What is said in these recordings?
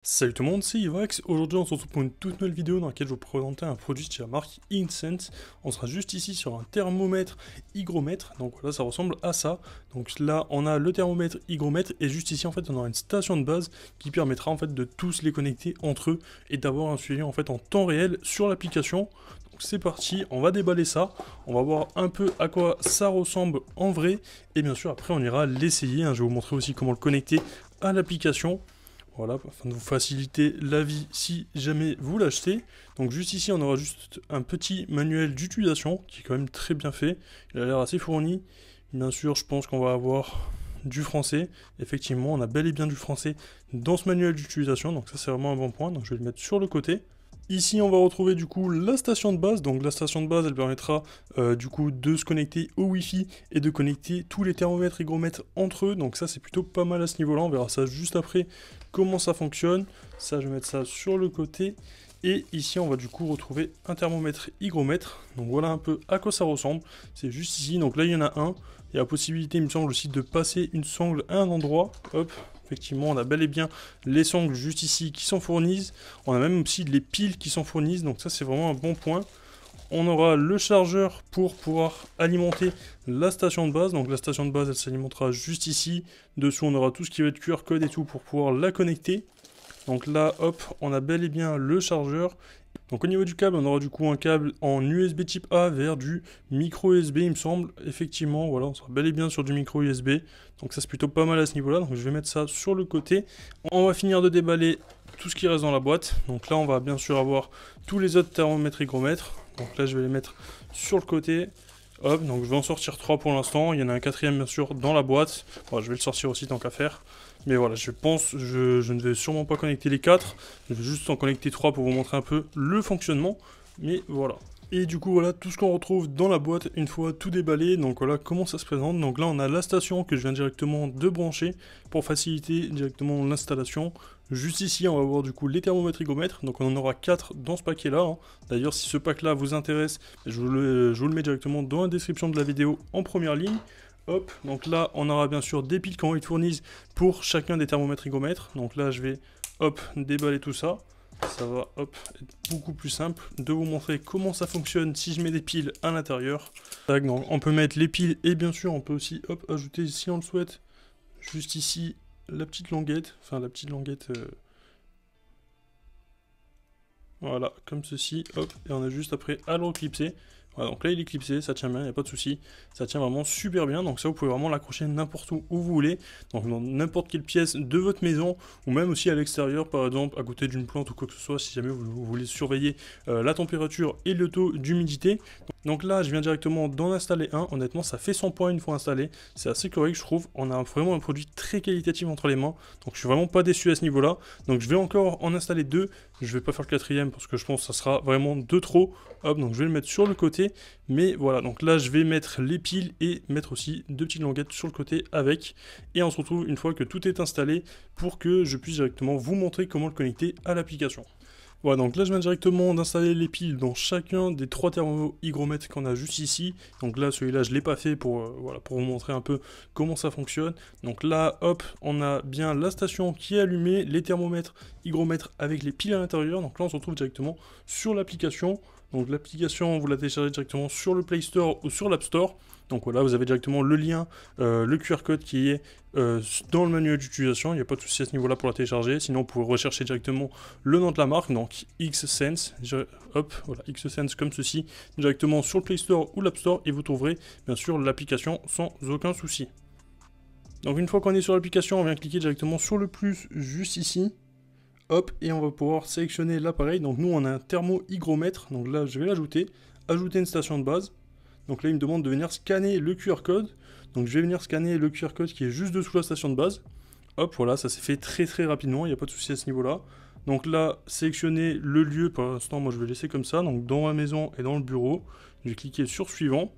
Salut tout le monde, c'est Ivax. Aujourd'hui on se retrouve pour une toute nouvelle vidéo dans laquelle je vais vous présenter un produit de la marque Incense. On sera juste ici sur un thermomètre hygromètre, donc voilà, ça ressemble à ça. Donc là on a le thermomètre hygromètre et juste ici en fait on aura une station de base qui permettra en fait de tous les connecter entre eux et d'avoir un suivi en fait en temps réel sur l'application. Donc c'est parti, on va déballer ça, on va voir un peu à quoi ça ressemble en vrai et bien sûr après on ira l'essayer, hein. Je vais vous montrer aussi comment le connecter à l'application. Voilà, afin de vous faciliter la vie si jamais vous l'achetez. Donc juste ici, on aura juste un petit manuel d'utilisation qui est quand même très bien fait. Il a l'air assez fourni. Bien sûr, je pense qu'on va avoir du français. Effectivement, on a bel et bien du français dans ce manuel d'utilisation. Donc ça, c'est vraiment un bon point. Donc je vais le mettre sur le côté. Ici, on va retrouver du coup la station de base. Donc la station de base, elle permettra du coup de se connecter au Wi-Fi et de connecter tous les thermomètres et hygromètres entre eux. Donc ça, c'est plutôt pas mal à ce niveau-là. On verra ça juste après comment ça fonctionne. Ça, je vais mettre ça sur le côté. Et ici, on va du coup retrouver un thermomètre hygromètre. Donc voilà un peu à quoi ça ressemble. C'est juste ici. Donc là, il y en a un. Il y a la possibilité, il me semble aussi, de passer une sangle à un endroit. Hop. Effectivement, on a bel et bien les sangles juste ici qui sont fournies. On a même aussi les piles qui sont fournies. Donc ça, c'est vraiment un bon point. On aura le chargeur pour pouvoir alimenter la station de base. Donc la station de base, elle s'alimentera juste ici. Dessous, on aura tout ce qui va être QR code et tout pour pouvoir la connecter. Donc là, hop, on a bel et bien le chargeur. Donc au niveau du câble, on aura du coup un câble en USB type A vers du micro USB, il me semble. Effectivement, voilà, on sera bel et bien sur du micro USB. Donc ça, c'est plutôt pas mal à ce niveau-là. Donc je vais mettre ça sur le côté. On va finir de déballer tout ce qui reste dans la boîte. Donc là, on va bien sûr avoir tous les autres thermomètres hygromètres. Donc là, je vais les mettre sur le côté. Hop, donc je vais en sortir 3 pour l'instant. Il y en a un quatrième bien sûr dans la boîte. Bon, je vais le sortir aussi tant qu'à faire. Mais voilà, je pense, je ne vais sûrement pas connecter les 4. Je vais juste en connecter 3 pour vous montrer un peu le fonctionnement. Mais voilà. Et du coup, voilà tout ce qu'on retrouve dans la boîte une fois tout déballé. Donc voilà comment ça se présente. Donc là, on a la station que je viens directement de brancher pour faciliter directement l'installation. Juste ici, on va voir du coup les thermomètres hygromètres. Donc on en aura 4 dans ce paquet-là, hein. D'ailleurs, si ce pack-là vous intéresse, je vous le mets directement dans la description de la vidéo en première ligne. Hop, donc là, on aura bien sûr des piles qu'on fournissent pour chacun des thermomètres hygromètres. Donc là, je vais, hop, déballer tout ça. Ça va, hop, être beaucoup plus simple de vous montrer comment ça fonctionne si je mets des piles à l'intérieur. Donc on peut mettre les piles et bien sûr, on peut aussi, hop, ajouter, si on le souhaite, juste ici, la petite languette. Enfin, la petite languette... Voilà, comme ceci, hop, et on a juste après à le reclipser. Voilà, donc là il est clipsé, ça tient bien, il n'y a pas de souci. Ça tient vraiment super bien, donc ça vous pouvez vraiment l'accrocher n'importe où vous voulez. Donc dans n'importe quelle pièce de votre maison, ou même aussi à l'extérieur, par exemple, à côté d'une plante ou quoi que ce soit, si jamais vous voulez surveiller la température et le taux d'humidité. Donc là, je viens directement d'en installer un. Honnêtement, ça fait 100 points une fois installé. C'est assez correct, je trouve. On a vraiment un produit très qualitatif entre les mains. Donc je suis vraiment pas déçu à ce niveau-là. Donc je vais encore en installer 2. Je vais pas faire le quatrième parce que je pense que ça sera vraiment de trop. Hop, donc je vais le mettre sur le côté. Mais voilà, donc là, je vais mettre les piles et mettre aussi 2 petites languettes sur le côté avec. Et on se retrouve une fois que tout est installé pour que je puisse directement vous montrer comment le connecter à l'application. Voilà, donc là je viens directement d'installer les piles dans chacun des 3 thermohygromètres qu'on a juste ici. Donc là, celui-là, je ne l'ai pas fait pour, voilà, pour vous montrer un peu comment ça fonctionne. Donc là, hop, on a bien la station qui est allumée, les thermomètres, hygromètres avec les piles à l'intérieur. Donc là, on se retrouve directement sur l'application. Donc l'application, vous la téléchargez directement sur le Play Store ou sur l'App Store. Donc voilà, vous avez directement le lien, le QR code qui est dans le manuel d'utilisation. Il n'y a pas de souci à ce niveau-là pour la télécharger. Sinon, vous pouvez rechercher directement le nom de la marque, donc Xsense. Hop, voilà, Xsense comme ceci, directement sur le Play Store ou l'App Store. Et vous trouverez bien sûr l'application sans aucun souci. Donc une fois qu'on est sur l'application, on vient cliquer directement sur le plus juste ici. Hop, et on va pouvoir sélectionner l'appareil. Donc nous, on a un thermohygromètre. Donc là, je vais l'ajouter. Ajouter une station de base. Donc là, il me demande de venir scanner le QR code. Donc je vais venir scanner le QR code qui est juste dessous la station de base. Hop, voilà, ça s'est fait très rapidement, il n'y a pas de souci à ce niveau-là. Donc là, sélectionner le lieu, pour l'instant, moi je vais laisser comme ça. Donc dans ma maison et dans le bureau, je vais cliquer sur suivant.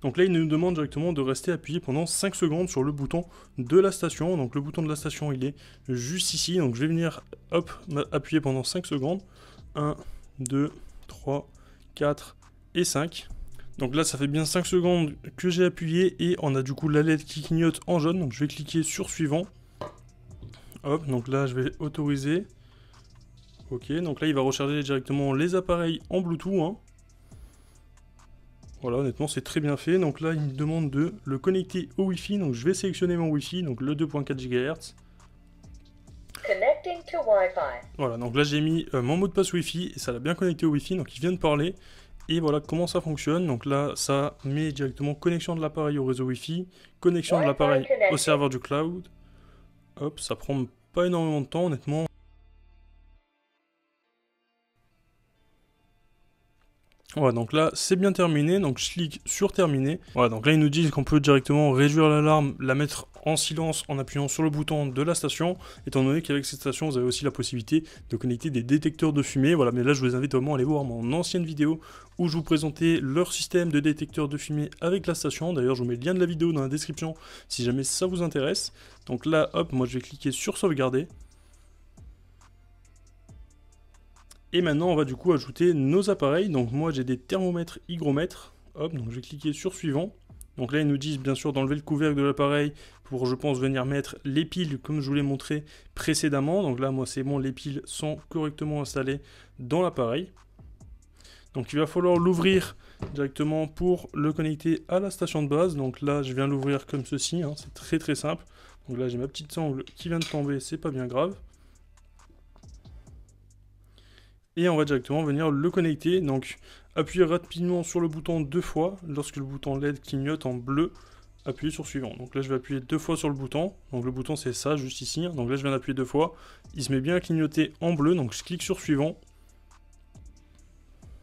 Donc là, il nous demande directement de rester appuyé pendant 5 secondes sur le bouton de la station. Donc le bouton de la station, il est juste ici. Donc je vais venir, hop, appuyer pendant 5 secondes. 1, 2, 3, 4 et 5. Donc là, ça fait bien 5 secondes que j'ai appuyé et on a du coup la LED qui clignote en jaune. Donc je vais cliquer sur suivant. Hop, donc là je vais autoriser. Ok, donc là il va recharger directement les appareils en Bluetooth. Hein. Voilà, honnêtement c'est très bien fait. Donc là il me demande de le connecter au Wi-Fi. Donc je vais sélectionner mon Wi-Fi, donc le 2.4 GHz. Connecting to Wi-Fi. Voilà, donc là j'ai mis mon mot de passe Wi-Fi et ça l'a bien connecté au Wi-Fi. Donc il vient de parler. Et voilà comment ça fonctionne. Donc là ça met directement connexion de l'appareil au réseau Wi-Fi, connexion de l'appareil au serveur du cloud. Hop, ça prend pas énormément de temps honnêtement. Voilà, donc là, c'est bien terminé, donc je clique sur terminer. Voilà, donc là, ils nous disent qu'on peut directement réduire l'alarme, la mettre en silence en appuyant sur le bouton de la station, étant donné qu'avec cette station, vous avez aussi la possibilité de connecter des détecteurs de fumée. Voilà, mais là, je vous invite vraiment à aller voir mon ancienne vidéo où je vous présentais leur système de détecteur de fumée avec la station. D'ailleurs, je vous mets le lien de la vidéo dans la description si jamais ça vous intéresse. Donc là, hop, moi, je vais cliquer sur sauvegarder. Et maintenant, on va du coup ajouter nos appareils. Donc moi, j'ai des thermomètres, hygromètres. Hop, donc je vais cliquer sur suivant. Donc là, ils nous disent bien sûr d'enlever le couvercle de l'appareil pour, je pense, venir mettre les piles comme je vous l'ai montré précédemment. Donc là, moi, c'est bon, les piles sont correctement installées dans l'appareil. Donc il va falloir l'ouvrir directement pour le connecter à la station de base. Donc là, je viens l'ouvrir comme ceci. Hein, c'est très très simple. Donc là, j'ai ma petite sangle qui vient de tomber, c'est pas bien grave. Et on va directement venir le connecter. Donc appuyez rapidement sur le bouton 2 fois. Lorsque le bouton LED clignote en bleu, appuyez sur suivant. Donc là je vais appuyer 2 fois sur le bouton. Donc le bouton c'est ça, juste ici. Donc là je viens d'appuyer 2 fois. Il se met bien à clignoter en bleu. Donc je clique sur suivant.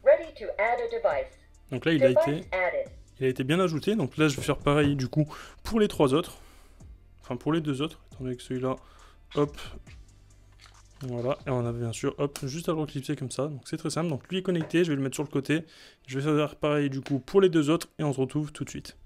Ready to add a device. Donc là il a été bien ajouté. Donc là je vais faire pareil du coup pour les 3 autres. Enfin pour les 2 autres. Étant donné que celui-là, hop. Voilà, et on a bien sûr, hop, juste à le reclipser comme ça, donc c'est très simple. Donc lui est connecté, je vais le mettre sur le côté. Je vais faire pareil du coup pour les 2 autres, et on se retrouve tout de suite.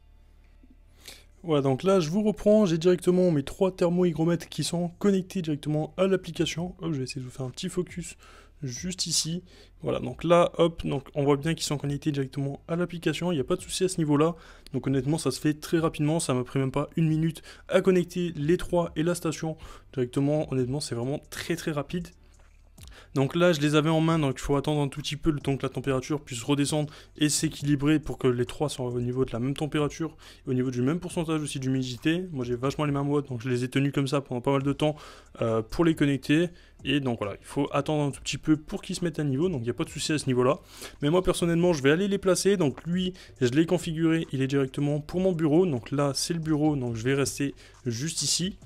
Voilà, donc là je vous reprends, j'ai directement mes 3 thermo-hygromètres qui sont connectés directement à l'application. Hop, je vais essayer de vous faire un petit focus juste ici. Voilà, donc là, hop, donc on voit bien qu'ils sont connectés directement à l'application, il n'y a pas de souci à ce niveau-là. Donc honnêtement, ça se fait très rapidement, ça m'a pris même pas 1 minute à connecter les 3 et la station directement. Honnêtement, c'est vraiment très très rapide. Donc là, je les avais en main, donc il faut attendre un tout petit peu le temps que la température puisse redescendre et s'équilibrer pour que les 3 soient au niveau de la même température et au niveau du même pourcentage aussi d'humidité. Moi, j'ai vachement les mêmes watts, donc je les ai tenus comme ça pendant pas mal de temps pour les connecter. Et donc voilà, il faut attendre un tout petit peu pour qu'ils se mettent à niveau, donc il n'y a pas de souci à ce niveau-là. Mais moi, personnellement, je vais aller les placer. Donc lui, je l'ai configuré, il est directement pour mon bureau. Donc là, c'est le bureau, donc je vais rester juste ici.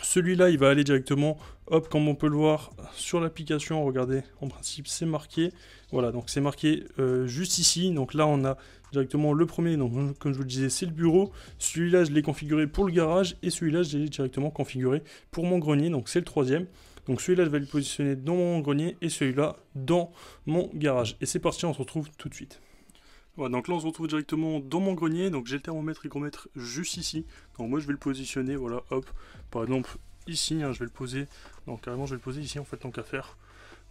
Celui-là, il va aller directement, hop, comme on peut le voir sur l'application, regardez, en principe, c'est marqué. Voilà, donc c'est marqué juste ici. Donc là, on a directement le premier, donc comme je vous le disais, c'est le bureau. Celui-là, je l'ai configuré pour le garage, et celui-là, je l'ai directement configuré pour mon grenier, donc c'est le troisième. Donc celui-là, je vais le positionner dans mon grenier, et celui-là, dans mon garage. Et c'est parti, on se retrouve tout de suite. Voilà, donc là on se retrouve directement dans mon grenier, donc j'ai le thermomètre hygromètre juste ici, donc moi je vais le positionner, voilà, hop, par exemple ici, hein, je vais le poser, donc carrément je vais le poser ici en fait tant qu'à faire.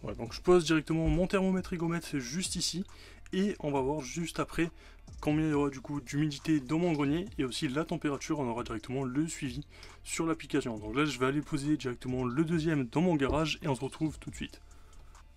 Voilà, donc je pose directement mon thermomètre hygromètre juste ici, et on va voir juste après combien il y aura du coup d'humidité dans mon grenier, et aussi la température, on aura directement le suivi sur l'application. Donc là je vais aller poser directement le deuxième dans mon garage, et on se retrouve tout de suite.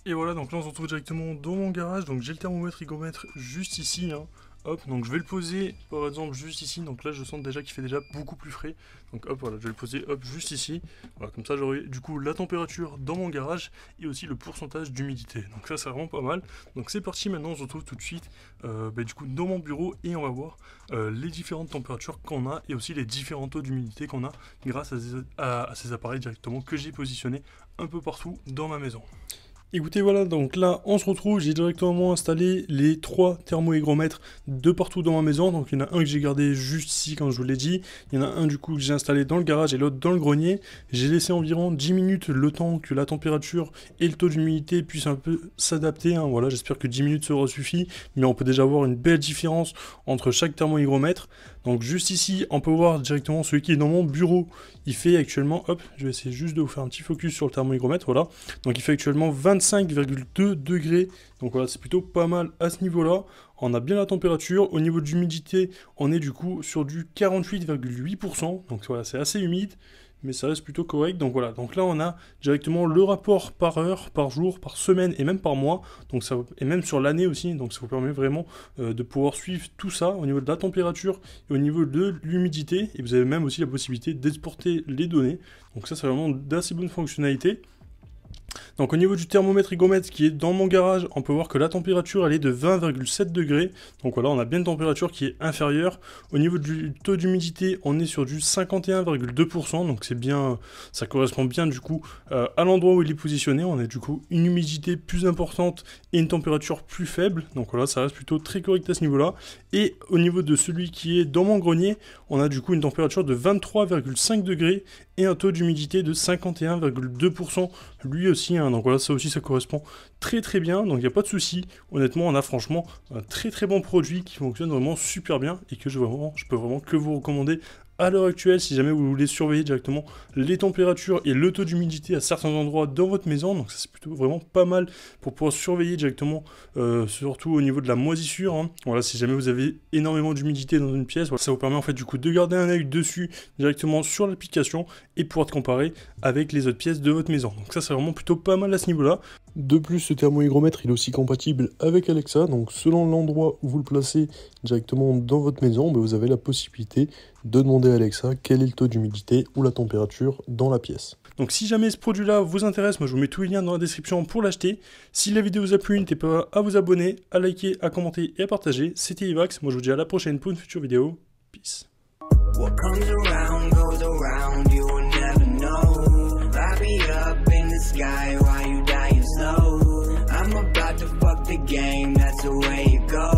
Et voilà, donc là on se retrouve directement dans mon garage, donc j'ai le thermomètre hygromètre juste ici, hein. Hop, donc je vais le poser par exemple juste ici, donc là je sens déjà qu'il fait déjà beaucoup plus frais, donc hop, voilà, je vais le poser hop juste ici, voilà, comme ça j'aurai du coup la température dans mon garage et aussi le pourcentage d'humidité, donc ça c'est vraiment pas mal. Donc c'est parti, maintenant on se retrouve tout de suite du coup dans mon bureau, et on va voir les différentes températures qu'on a et aussi les différents taux d'humidité qu'on a grâce à ces appareils directement que j'ai positionnés un peu partout dans ma maison. Écoutez, voilà, donc là on se retrouve, j'ai directement installé les 3 thermo-hygromètres de partout dans ma maison. Donc il y en a un que j'ai gardé juste ici comme je vous l'ai dit, il y en a un du coup que j'ai installé dans le garage et l'autre dans le grenier. J'ai laissé environ 10 minutes le temps que la température et le taux d'humidité puissent un peu s'adapter, hein. Voilà, j'espère que 10 minutes sera suffit, mais on peut déjà voir une belle différence entre chaque thermo-hygromètre. Donc juste ici, on peut voir directement celui qui est dans mon bureau. Il fait actuellement, hop, je vais essayer juste de vous faire un petit focus sur le thermomètre, voilà. Donc il fait actuellement 25,2 degrés. Donc voilà, c'est plutôt pas mal à ce niveau-là. On a bien la température. Au niveau de l'humidité, on est du coup sur du 48,8%. Donc voilà, c'est assez humide. mais ça reste plutôt correct. Donc voilà, donc là on a directement le rapport par heure, par jour, par semaine et même par mois, donc ça, et même sur l'année aussi, donc ça vous permet vraiment de pouvoir suivre tout ça au niveau de la température et au niveau de l'humidité, et vous avez même aussi la possibilité d'exporter les données, donc ça c'est vraiment d'assez bonne fonctionnalité. Donc au niveau du thermomètre hygromètre qui est dans mon garage, on peut voir que la température elle est de 20,7 degrés. Donc voilà, on a bien une température qui est inférieure. Au niveau du taux d'humidité, on est sur du 51,2%. Donc c'est bien, ça correspond bien du coup à l'endroit où il est positionné. On a du coup une humidité plus importante et une température plus faible. Donc voilà, ça reste plutôt très correct à ce niveau-là. Et au niveau de celui qui est dans mon grenier, on a du coup une température de 23,5 degrés et un taux d'humidité de 51,2%. Lui aussi, hein, donc voilà, ça aussi ça correspond très très bien, donc il n'y a pas de souci. Honnêtement, on a franchement un très très bon produit qui fonctionne vraiment super bien et que je peux vraiment que vous recommander à l'heure actuelle si jamais vous voulez surveiller directement les températures et le taux d'humidité à certains endroits dans votre maison. Donc ça c'est plutôt vraiment pas mal pour pouvoir surveiller directement, surtout au niveau de la moisissure, hein. Voilà, si jamais vous avez énormément d'humidité dans une pièce, voilà, ça vous permet en fait du coup de garder un œil dessus directement sur l'application et pouvoir te comparer avec les autres pièces de votre maison. Donc ça c'est vraiment plutôt pas mal à ce niveau-là. De plus, ce thermohygromètre il est aussi compatible avec Alexa, donc selon l'endroit où vous le placez directement dans votre maison, vous avez la possibilité de demander à Alexa quel est le taux d'humidité ou la température dans la pièce. Donc si jamais ce produit-là vous intéresse, moi je vous mets tous les liens dans la description pour l'acheter. Si la vidéo vous a plu, n'hésitez pas à vous abonner, à liker, à commenter et à partager. C'était Ivax, moi je vous dis à la prochaine pour une future vidéo. Peace. What comes around goes around, you will never know. Light me up in the sky while you dying slow. I'm about to fuck the game, that's the way it goes.